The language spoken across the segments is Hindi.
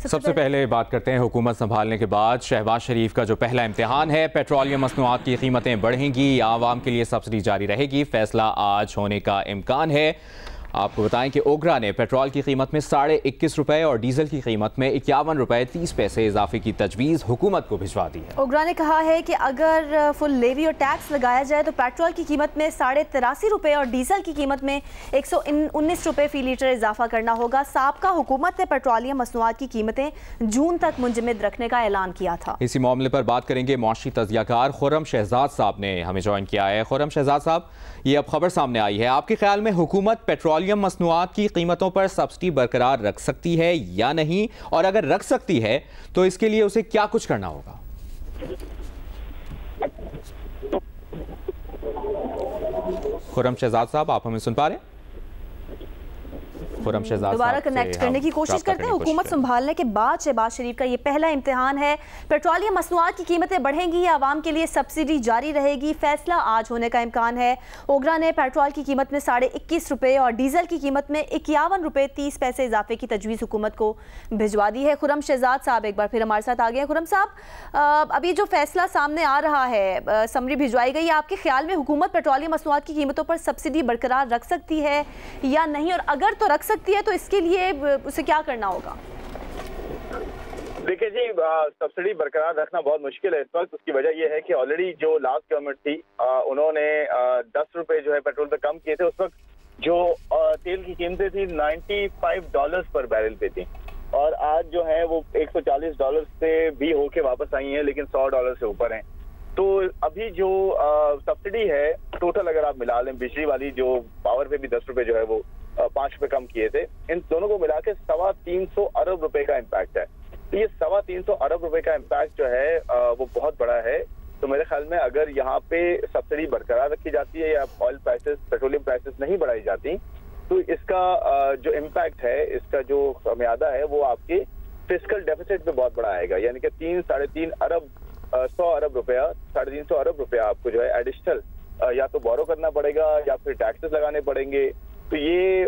सबसे पहले बात करते हैं हुकूमत संभालने के बाद शहबाज शरीफ का जो पहला इम्तिहान है। पेट्रोलियम मसनूआत की कीमतें बढ़ेंगी या आवाम के लिए सब्सिडी जारी रहेगी, फैसला आज होने का इम्कान है। आपको बताएं कि ओगरा ने पेट्रोल की कीमत में 21.5 रुपए और डीजल की कीमत में 51 रुपए 30 पैसे इजाफे की तजवीज़ हुकूमत को भिजवा दी है। ओगरा ने कहा है कि अगर फुल लेवी और टैक्स लगाया जाए तो पेट्रोल की कीमत में 83.5 रुपए और डीजल की कीमत में 119 रुपए फी लीटर इजाफा करना होगा। साबका हुकूमत ने पेट्रोलियम मसनूआत की कीमतें जून तक मुंजमद रखने का ऐलान किया था। इसी मामले पर बात करेंगे। मुआशी तज्जियाकार खुर्रम शहजाद साहब ने हमें ज्वाइन किया है। खुर्रम शहजाद साहब, ये अब खबर सामने आई है, आपके ख्याल में हुकूमत पेट्रोलियम मसनूआत की कीमतों पर सब्सिडी बरकरार रख सकती है या नहीं, और अगर रख सकती है तो इसके लिए उसे क्या कुछ करना होगा? खुर्रम शहजाद साहब, आप हमें सुन पा रहे हैं? दोबारा कनेक्ट करने की कोशिश करते हैं। हुकूमत संभालने के बाद शहबाज शरीफ का ये पहला इम्तिहान है। पेट्रोलियम मसनूआत की कीमतें बढ़ेंगी या आवाम के लिए सब्सिडी जारी रहेगी, फैसला आज होने का इम्कान है। ओगरा ने पेट्रोल की कीमत में 21.5 रुपए और डीजल की कीमत में 51 रुपए 30 पैसे इजाफे की तजवीज़ हुकूमत को भिजवा दी है। खुर्रम शहजाद साहब एक बार फिर हमारे साथ आ गए। खुर्रम साहब, अब ये जो फैसला सामने आ रहा है, समरी भिजवाई गई, आपके ख्याल में हुकूमत पेट्रोलियम मसनूआत की कीमतों पर सब्सिडी बरकरार रख सकती है या नहीं, और अगर तो रख सकती है तो इसके लिए उसे क्या करना होगा? देखिए जी, सब्सिडी बरकरार रखना बहुत मुश्किल है इस वक्त। उसकी वजह यह है कि ऑलरेडी जो लास्ट गवर्नमेंट थी उन्होंने 10 रुपए जो है पेट्रोल पे कम किए थे। उस वक्त जो तेल की कीमतें थी $95 पर बैरल पे थी, और आज जो है वो $140 से भी होके वापस आई है, लेकिन $100 से ऊपर है। तो अभी जो सब्सिडी है टोटल अगर आप मिला लें, बिजली वाली जो पावर पे भी 10 रुपए जो है वो 5 रुपए कम किए थे, इन दोनों को मिला के 325 अरब रुपए का इम्पैक्ट है। तो ये 325 अरब रुपए का इम्पैक्ट जो है वो बहुत बड़ा है। तो मेरे ख्याल में अगर यहाँ पे सब्सिडी बरकरार रखी जाती है या ऑयल प्राइसेस, पेट्रोलियम प्राइसेस नहीं बढ़ाई जाती, तो इसका जो इम्पैक्ट है, इसका जो खमियादा है वो आपके फिस्कल डेफिसिट में बहुत बड़ा आएगा। यानी कि 3-3.5 अरब 100 अरब रुपया, 350 अरब रुपया आपको जो है एडिशनल या तो बोरो करना पड़ेगा या फिर टैक्सेस लगाने पड़ेंगे। तो ये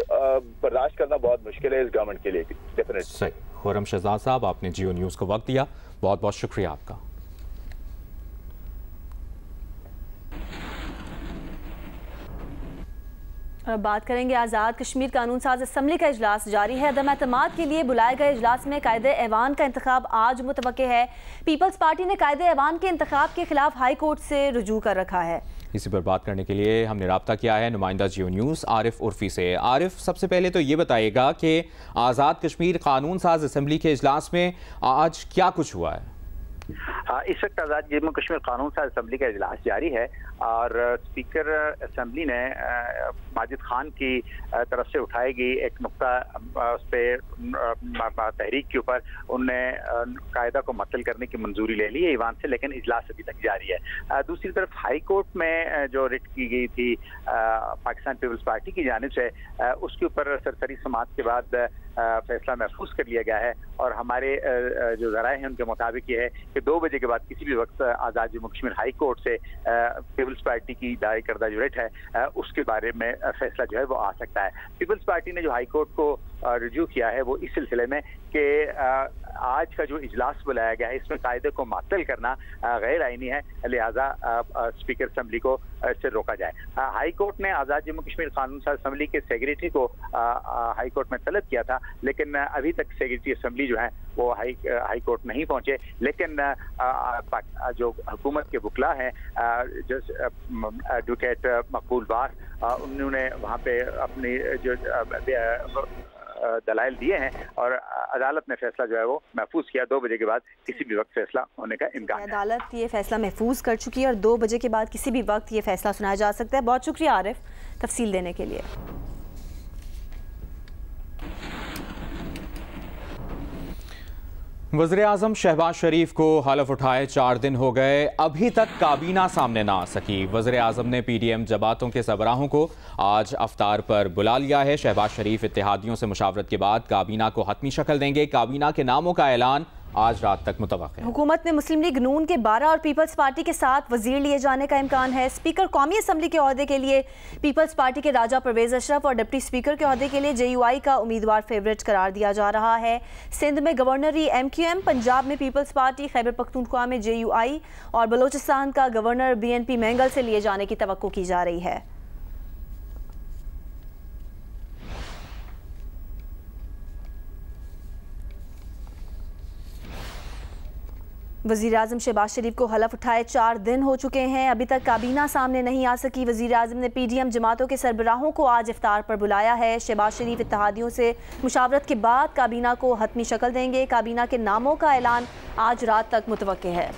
बर्दाश्त करना बहुत मुश्किल है इस गवर्नमेंट के लिए भी। डेफिनेटली सही। खुर्रम शहजाद साहब, आपने जियो न्यूज़ को वक्त दिया, बहुत बहुत शुक्रिया आपका। अब बात करेंगे आज़ाद कश्मीर कानून साज असम्बली का इजलास जारी है। अदम एतमाद के लिए बुलाए गए इजलास में कायदे ऐवान का इंतखाब आज मुतवक्के है। पीपल्स पार्टी ने कायदे ऐवान के इंतखाब के खिलाफ हाई कोर्ट से रुजू कर रखा है। इसी पर बात करने के लिए हमने राब्ता किया है नुमाइंदा जियो न्यूज़ आरिफ उर्फी से। आरिफ, सबसे पहले तो ये बताइएगा कि आज़ाद कश्मीर कानून साज असम्बली के इजलास में आज क्या कुछ हुआ है? इस वक्त आज़ाद जम्मू कश्मीर कानून साज असम्बली का इजलास जारी है और स्पीकर असम्बली ने माजिद खान की तरफ से उठाई गई एक नुक्ता उस पर तहरीक के ऊपर उनने कायदा को मुअत्तल करने की मंजूरी ले ली है ईवान से, लेकिन इजलास अभी तक जारी है। दूसरी तरफ हाई कोर्ट में जो रिट की गई थी पाकिस्तान पीपल्स पार्टी की जानिब से, उसके ऊपर सरसरी समाअत के बाद फैसला महफूज कर लिया गया है और हमारे जो ज़राए हैं उनके मुताबिक ये है कि 2 बजे के बाद किसी भी वक्त आज़ाद जम्मू कश्मीर हाई कोर्ट से पीपल्स पार्टी की दायर करदा जो रिट है उसके बारे में फैसला जो है वो आ सकता है। पीपल्स पार्टी ने जो हाई कोर्ट को रिव्यू किया है वो इस सिलसिले में कि आज का जो इजलास बुलाया गया है इसमें कायदे को मुअत्तल करना गैर आईनी है, लिहाजा स्पीकर असम्बली को इससे रोका जाए। हाई कोर्ट ने आज़ाद जम्मू कश्मीर कानून साज असम्बली के सेक्रेटरी को हाई कोर्ट में तलब किया था, लेकिन अभी तक सेक्रेटरी असम्बली जो है वो हाई कोर्ट नहीं पहुंचे। लेकिन जो हुकूमत के वकला हैं, जो एडवोकेट मकबूल बार, उन्होंने वहाँ पे अपनी जो दलाइल दिए हैं और अदालत ने फैसला जो है वो महफूज किया। 2 बजे के बाद किसी भी वक्त फैसला होने का इम्कान है। अदालत ये फैसला महफूज कर चुकी है और 2 बजे के बाद किसी भी वक्त ये फैसला सुनाया जा सकता है। बहुत शुक्रिया आरिफ तफसील देने के लिए। वज़ीर-ए-आज़म शहबाज शरीफ को हलफ उठाए 4 दिन हो गए, अभी तक काबीना सामने ना आ सकी। वज़ीर-ए-आज़म ने PDM जमातों के सरबराहों को आज अफ्तार पर बुला लिया है। शहबाज शरीफ इत्तेहादियों से मुशावरत के बाद काबीना को हतमी शक्ल देंगे। काबीना के नामों का ऐलान आज रात तक मुतवक्किल है। हुकूमत ने मुस्लिम लीग नून के 12 और पीपल्स पार्टी के 7 वजीर लिए जाने का इम्कान है। स्पीकर कौमी असम्बली के ओहदे के लिए पीपल्स पार्टी के राजा परवेज अशरफ और डिप्टी स्पीकर के ओहदे के लिए JUI का उम्मीदवार फेवरेट करार दिया जा रहा है। सिंध में गवर्नरी MQM, पंजाब में पीपल्स पार्टी, खैबर पख्तूनख्वा में JUI और बलोचिस्तान का गवर्नर BNP मैंगल से लिए जाने की तवक्को की जा रही है। वज़ीर आज़म शहबाज शरीफ को हलफ उठाए 4 दिन हो चुके हैं, अभी तक काबीना सामने नहीं आ सकी। वज़ीर आज़म ने PDM जमातों के सरबराहों को आज इफ्तार पर बुलाया है। शहबाज शरीफ इत्तेहादियों से मुशावरत के बाद काबीना को हतमी शक्ल देंगे। काबीना के नामों का ऐलान आज रात तक मुतवक्के है।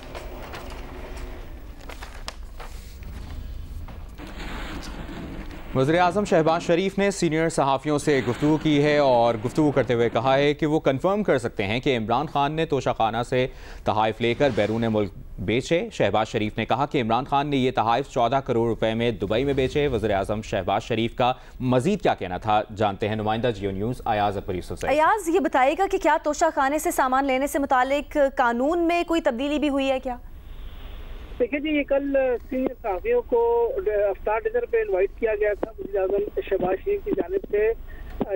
वज़ीर आज़म शहबाज शरीफ ने सीनियर सहाफ़ियों से गुफ्तगू की है और गुफ्तगू करते हुए कहा है कि वो कन्फर्म कर सकते हैं कि इमरान खान ने तोशाखाना से तहाइफ लेकर बैरून मुल्क बेचे। शहबाज शरीफ ने कहा कि इमरान खान ने ये तहाइफ 14 करोड़ रुपए में दुबई में बेचे। वज़ीर आज़म शहबाज शरीफ का मजीद क्या कहना था, जानते हैं नुमाइंदा जियो न्यूज़ अयाज अकबर यूसुफ से। अयाज, ये बताएगा कि क्या तोशाखाने से सामान लेने से मुतालिक कानून में कोई तब्दीली भी हुई है क्या? देखिए जी, ये कल सीनियर सहाफ़ियों को अफ्तार डिनर पे इनवाइट किया गया था वज़ीर आज़म शहबाज शरीफ की जानिब से,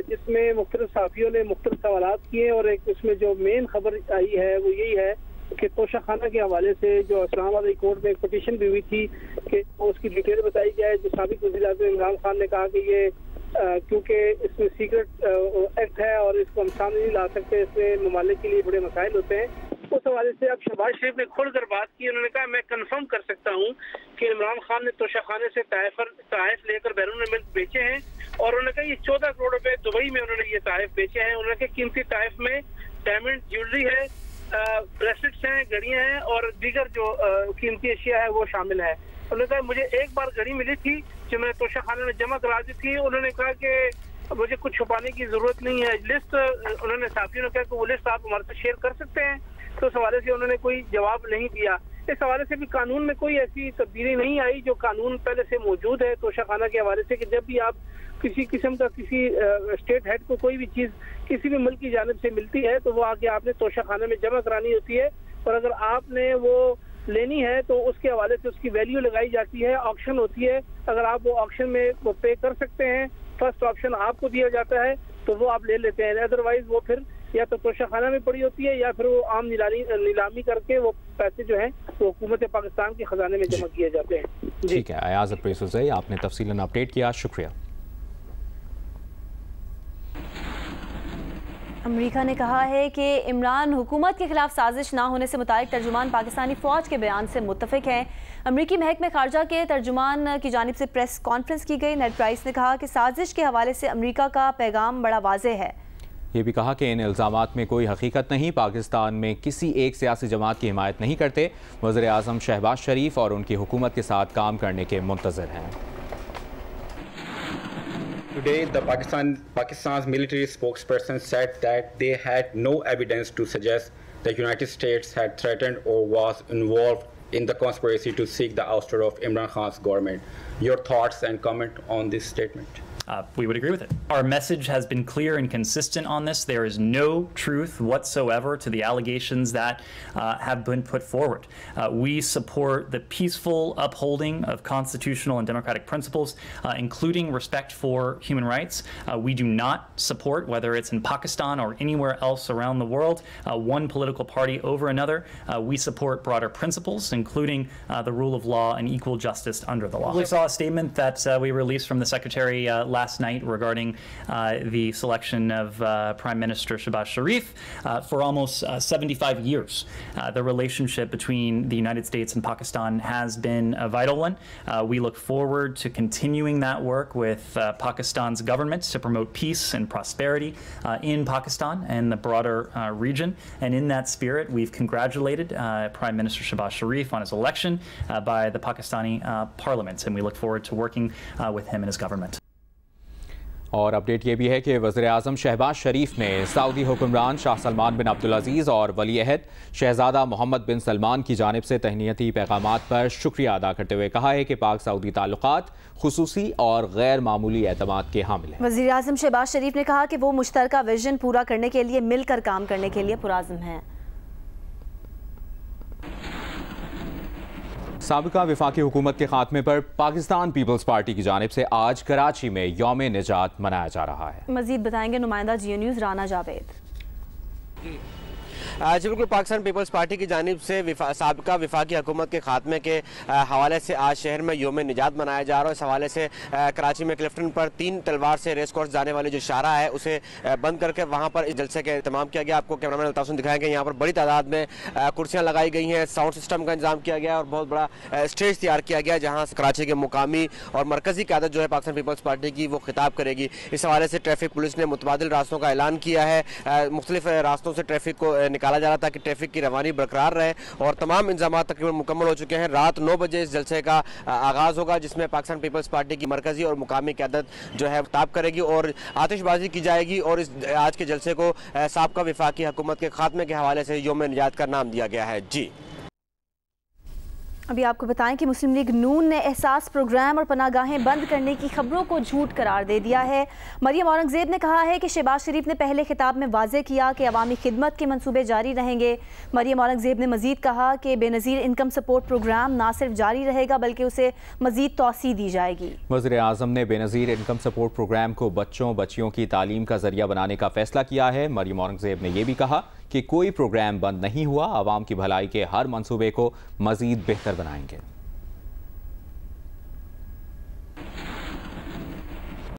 जिसमें मुख्तलिफ सहाफ़ियों ने मुख्तलिफ सवालात किए और एक उसमें जो मेन खबर आई है वो यही है कि तोशाखाना के हवाले से जो इस्लामाबाद हाई कोर्ट में एक पटिशन भी हुई थी कि उसकी डिटेल बताई जाए। जो साबिक वज़ीर आज़म इमरान खान ने कहा कि ये क्योंकि इसमें सीक्रेट एक्ट है और इसको हम सामने नहीं ला सकते, इसमें ममालिक के लिए बड़े मसाइल होते हैं, उस हवाले से अब शहबाज शरीफ ने खुलकर बात की। उन्होंने कहा मैं कंफर्म कर सकता हूँ कि इमरान खान ने तोशाखाने से तहाइफ लेकर बैरून मुल्क बेचे हैं और उन्होंने कहा ये 14 करोड़ रुपए दुबई में उन्होंने ये तहाइफ बेचे हैं। उन्होंने कहा कीमती तहाइफ में डायमंड ज्वेलरी है, ब्रेसलेट्स हैं, घड़ियां हैं और दीगर जो कीमती अशिया है वो शामिल है। उन्होंने कहा मुझे एक बार घड़ी मिली थी जो मैंने तोशाखाने में जमा करा दी थी। उन्होंने कहा कि मुझे कुछ छुपाने की जरूरत नहीं है। लिस्ट उन्होंने साथियों ने कहा कि वो लिस्ट आप हमारे साथ शेयर कर सकते हैं, तो इस हवाले से उन्होंने कोई जवाब नहीं दिया। इस हवाले से भी कानून में कोई ऐसी तब्दीली नहीं आई जो कानून पहले से मौजूद है तोशाखाना के हवाले से, कि जब भी आप किसी किस्म का किसी स्टेट हेड को कोई भी चीज़ किसी भी मुल्क की जानिब से मिलती है तो वो आके आपने तोशाखाने में जमा करानी होती है और अगर आपने वो लेनी है तो उसके हवाले से उसकी वैल्यू लगाई जाती है, ऑक्शन होती है। अगर आप वो ऑक्शन में वो पे कर सकते हैं, फर्स्ट ऑप्शन आपको दिया जाता है तो वो आप ले लेते हैं, अदरवाइज वो फिर या तो तोशाखाना में पड़ी होती है या फिर वो आम नीलामी करके वो पैसे जो हैं वो हुकूमत पाकिस्तान के खजाने में जमा किए जाते हैं। ठीक है, अयाज अकबर आपने तफसीलन अपडेट किया, शुक्रिया। अमेरिका ने कहा है कि इमरान हुकूमत के खिलाफ साजिश ना होने से मुतालिक तर्जुमान पाकिस्तानी फ़ौज के बयान से मुत्तफिक हैं। अमरीकी महकमे खारजा के तर्जुमान की जानिब से प्रेस कॉन्फ्रेंस की गई। नेड प्राइस ने कहा कि साजिश के हवाले से अमरीका का पैगाम बड़ा वाज़ेह है। ये भी कहा कि इन इल्ज़ामात में कोई हकीकत नहीं, पाकिस्तान में किसी एक सियासी जमात की हिमायत नहीं करते। वज़ीर आज़म शहबाज शरीफ और उनकी हुकूमत के साथ काम करने के मुंतज़िर हैं। Today, Pakistan's military spokesperson said that they had no evidence to suggest the United States had threatened or was involved in the conspiracy to seek the ouster of Imran Khan's government. Your thoughts and comment on this statement? We would agree with it. Our message has been clear and consistent on this. There is no truth whatsoever to the allegations that have been put forward. We support the peaceful upholding of constitutional and democratic principles, including respect for human rights. We do not support, whether it's in Pakistan or anywhere else around the world, one political party over another. We support broader principles, including the rule of law and equal justice under the law. We saw a statement that we released from the Secretary last night regarding the selection of Prime Minister Shehbaz Sharif. For almost 75 years, the relationship between the United States and Pakistan has been a vital one. We look forward to continuing that work with Pakistan's government to promote peace and prosperity in Pakistan and the broader region. And in that spirit, we've congratulated Prime Minister Shehbaz Sharif on his election by the Pakistani parliament, and we look forward to working with him and his government. और अपडेट ये भी है कि वज़ीर आज़म शहबाज शरीफ ने सऊदी हुक्मरान शाह सलमान बिन अब्दुल अजीज़ और वली अहद शहज़ादा मोहम्मद बिन सलमान की जानिब से तहनीती पैगामात पर शुक्रिया अदा करते हुए कहा है कि पाक सऊदी ताल्लुकात खुसूसी और गैर मामूली एतमाद के हामिल हैं। वज़ीर आज़म शहबाज शरीफ ने कहा कि वो मुश्तरका विजन पूरा करने के लिए मिलकर काम करने के लिए पुराज़म हैं। साबिका वफाकी हुकूमत के खात्मे पर पाकिस्तान पीपल्स पार्टी की जानिब से आज कराची में यौम निजात मनाया जा रहा है। मजीद बताएंगे नुमाइंदा जियो न्यूज़ राना जावेद। जी बिल्कुल, पाकिस्तान पीपल्स पार्टी की जानिब से साबिका वफाकी हुकूमत के खात्मे के हवाले से आज शहर में यौम निजात मनाया जा रहा है। इस हवाले से कराची में क्लिफ्टन पर 3 तलवार से रेस कोर्स जाने वाली जो शाहरा है उसे बंद करके वहाँ पर इस जलसे का इंतजाम किया गया। आपको कैमरामैन अल्ताफ दिखाएंगे, यहाँ पर बड़ी तादाद में कुर्सियाँ लगाई गई हैं, साउंड सिस्टम का इंतजाम किया गया और बहुत बड़ा स्टेज तैयार किया गया जहाँ कराची के मुकामी और मरकजी क़यादत जो है पाकिस्तान पीपल्स पार्टी की वो खिताब करेगी। इस हवाले से ट्रैफिक पुलिस ने मुतबादिल रास्तों का ऐलान किया है। मुख्तलिफ रास्तों से ट्रैफिक को निकाला जा रहा था कि ट्रैफिक की रवानी बरकरार रहे और तमाम इंतजाम तकरीबन मुकम्मल हो चुके हैं। रात 9 बजे इस जलसे का आगाज़ होगा जिसमें पाकिस्तान पीपल्स पार्टी की मरकजी और मुकामी क़यादत जो है खिताब करेगी और आतिशबाजी की जाएगी और इस आज के जलसे को साबिका वफाकी हुकूमत के खात्मे के हवाले से यौम निजात का नाम दिया गया है। जी अभी आपको बताएं कि मुस्लिम लीग नून ने एहसास प्रोग्राम और पनागाहें बंद करने की खबरों को झूठ करार दे दिया है। मरियम औरंगजेब ने कहा है कि शहबाज शरीफ ने पहले खिताब में वाज़ेह किया कि अवामी खिदमत के मंसूबे जारी रहेंगे। मरियम औरंगजेब ने मजीद कहा कि बेनज़ीर इनकम सपोर्ट प्रोग्राम ना सिर्फ जारी रहेगा बल्कि उसे मजीद तौसी दी जाएगी। वज़ीर आज़म ने बेनज़ीर इनकम सपोर्ट प्रोग्राम को बच्चों बच्चियों की तालीम का जरिया बनाने का फैसला किया है। मरियम औरंगजेब ने यह भी कहा कि कोई प्रोग्राम बंद नहीं हुआ, आवाम की भलाई के हर मंसूबे को मजीद बेहतर बनाएंगे।